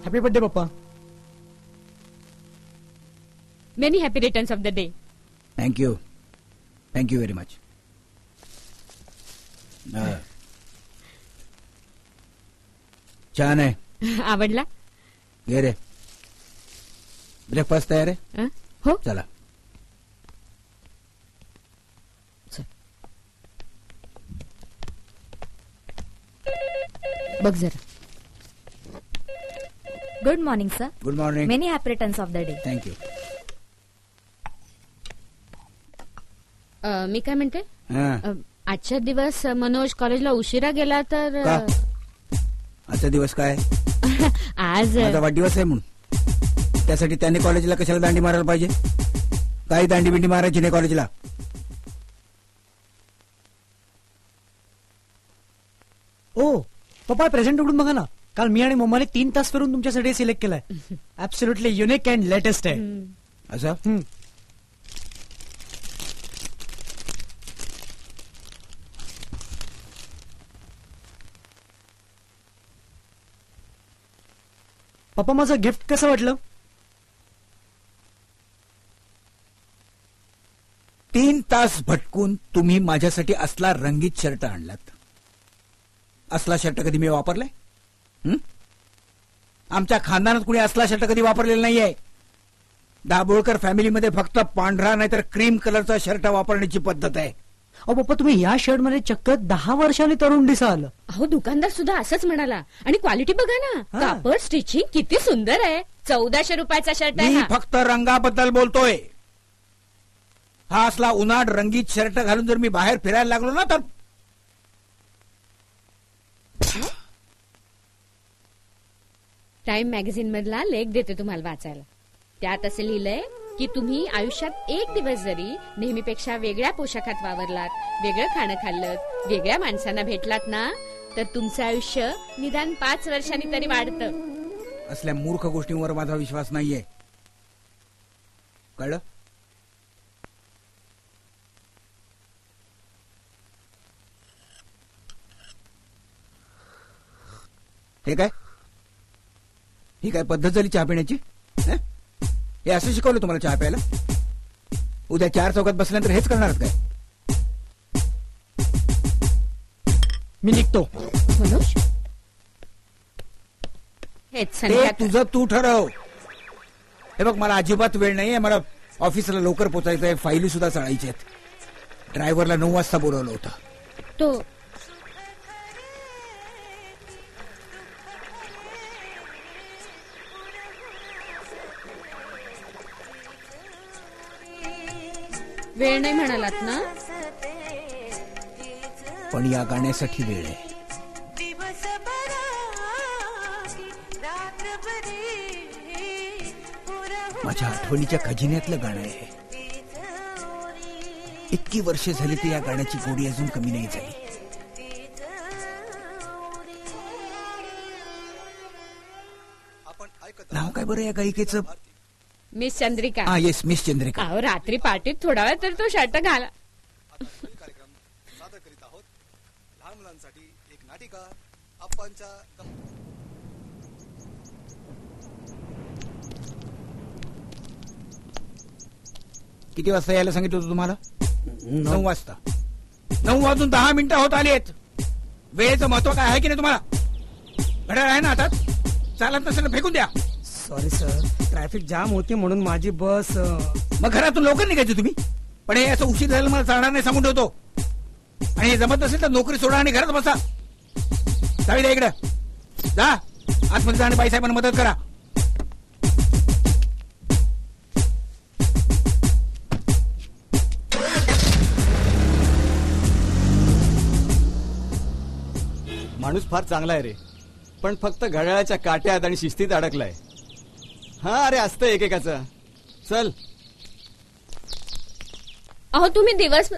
Happy birthday पप्पा. Many happy returns of the day. Thank you very much. छान आहे. आवडला? घे रे. ब्रेकफास्ट तयार आहे? हो. चला. बघ जरा. Good morning sir. Good morning. Many happy returns of the day. Thank you. मी काय म्हणते, आजच्या दिवस मनोज कॉलेजला उशिरा गेला तर आजचा दिवस काय? आज माझा वाढदिवस आहे म्हणून. त्यासाठी त्याने कॉलेजला कशाला दांडी मारायला पाहिजे? काही दांडी बिंडी मारायची नाही कॉलेजला. ओ पप्पा, प्रेझेंट उघडून बघा ना. काल मी आणि मम्माने 3 तास फिरून तुमच्यासाठी सिलेक्ट केलाय. ऍब्सोल्युटली युनिक अँड लेटेस्ट आहे. असं? पप्पा, माझं गिफ्ट कसं वाटलं? 3 तास भटकून तुम्ही माझ्यासाठी असला रंगीत शर्ट आणलात. असला शर्ट कधी मी वापरलाय? आमच्या खानदानात कुणी असला शर्ट कधी वापरलेला नाहीये. दाभोळकर फॅमिलीमध्ये फक्त पांढरा नाहीतर क्रीम कलरचा शर्ट वापरण्याची पद्धत आहे. अहो पप्पा, तुम्ही या शर्ट मध्ये चक्क 10 वर्षांनी तरुण दिसाल. अहो, दुकानदार सुद्धा असंच म्हणाला. आणि क्वालिटी बघा ना, कापड, स्टिचिंग किती सुंदर आहे. 1400 रुपयाचा शर्ट आहे. मी फक्त रंगाबद्दल बोलतोय. हा असला उन्हाळ रंगीत शर्ट घालून जर मी बाहेर फिरायला लागलो ना तर टाइम मॅगझिन मधला लेख देते तुम्हाला वाचायला. त्यात असं लिहिलंय की तुम्ही आयुष्यात एक दिवस जरी नेहमीपेक्षा वेगळ्या पोशाखात वावरलात, वेगळं खाणं खाल्लं, वेगळ्या माणसांना भेटलात ना, तर तुमचं आयुष्य निदान 5 वर्षांनी तरी वाढतं. असल्या मूर्ख गोष्टींवर माझा विश्वास नाहीये. कळलं? हे काय? ही काय पद्धत झाली चहा पिण्याची? हे असं शिकवलं तुम्हाला चहा प्यायला? उद्या 4 चौकात बसल्यानंतर हेच करणार काय? मी निघतो. मनोज, हेच तुझं तू ठरव. हे बघ, मला अजिबात वेळ नाहीये. मला ऑफिसला लवकर पोचायचंय. फाईली सुद्धा चाळायच्या आहेत. ड्रायव्हरला 9 वाजता बोलवलं होतं. तो वेळ नाही म्हणालात ना? पण या गाण्यासाठी वेळ आहे. माझ्या आठवणीच्या खजिन्यातलं गाणं आहे. इतकी वर्ष झाली ती या गाण्याची गोडी अजून कमी नाही झाली. नाव काय बरं या गायिकेचं? मिस चंद्रिका. हा, येस, मिस चंद्रिका. अहो, रात्री पार्टीत थोडा वेळ तर तो शर्ट घाला. कार्यक्रम सादर करीत आहोत. लहान मुलांसाठी एक नाटिका आप्पांच्या. किती वाजता यायला सांगितलं होतं तुम्हाला? 9 वाजता. 9 वाजून 10 मिनिटं होत आली आहेत. वेळेचं महत्व काय आहे की नाही तुम्हाला? घड्याळ आहे ना हातात? चालत नसेल तर फेकून द्या. सॉरी सर, ट्रॅफिक जाम होती म्हणून माझी बस. मग घरातून लवकर निघायचे तुम्ही. पण हे असं उशीर झालं मला चालणार नाही सांगून ठेवतो. आणि हे जमत नसेल तर नोकरी सोडा आणि घरात बसा. चावी द्या इकडं. जा आतमध्ये जा आणि बाईसाहेबांना मदत करा. माणूस फार चांगला आहे रे, पण फक्त घड्याळाच्या काट्यात आणि शिस्तीत अडकलाय. हा, अरे असतं एकेकाचं. चल. अहो, तुम्ही दिवस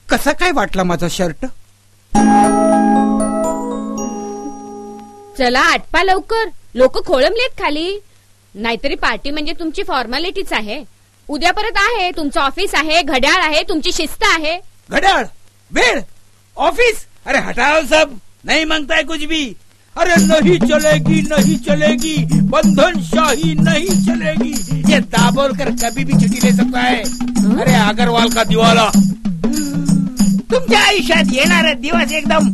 कसा काय वाटला माझा शर्ट? चला आटपा लवकर, लोक खोळंबलेत खाली. नाहीतरी पार्टी म्हणजे तुमची फॉर्मॅलिटीच आहे. उद्या परत आहे, तुमचं ऑफिस आहे, घड्याळ आहे, तुमची शिस्त आहे. घड्याळ, वेळ, ऑफिस, अरे हटाओ सब, नहीं मांगता है कुछ भी. अरे नहीं चलेगी, बंधनशाही नहीं चलेगी. ये दाभोलकर कभी भी छुट्टी ले सकता है. अरे अग्रवाल का दिवाला. तुमच्या आयुष्यात येणारे दिवस एकदम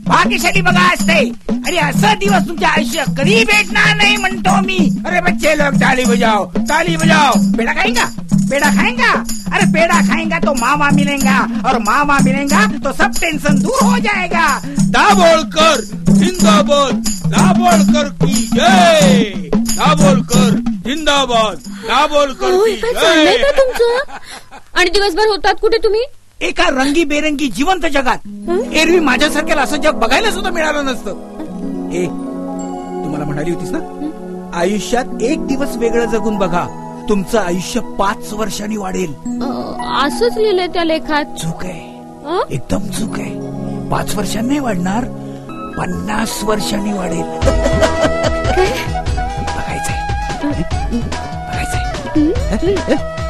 भाग्यशाली बघा असते. आणि असा दिवस तुमच्या आयुष्यात कधी भेटणार नाही म्हणतो मी. अरे बच्चे लोग ताली बजाओ, ताली बजाओ. पेड़ा खाएंगा, पेड़ा खाएंगा. अरे पेड़ा खाएंगा तो मामा मिलेगा, और मामा मिलेगा तो सब टेंशन दूर हो जाएगा. दाभोलकर जिंदाबाद, दाभोलकर की जय, दाभोलकर जिंदाबाद, दाभोलकर होय, की काय चाललंय जय. का तुमचं? आणि दिवसभर होतात कुठे तुम्ही? एका रंगीबेरंगी जिवंत जगात. एरवी माझ्यासारख्याला असं जग बघायला सुद्धा मिळालं नसतं. ए, तुम्हाला म्हणाली होतीस ना, आयुष्यात एक दिवस वेगळं जगून बघा, तुमचं आयुष्य 5 वर्षांनी वाढेल. असंच लिहिलंय त्या लेखात. चूक आहे, एकदम चूक आहे. 5 वर्षांनी वाढणार, 50 वर्षांनी वाढेल. बघायचंय, बघायचंय.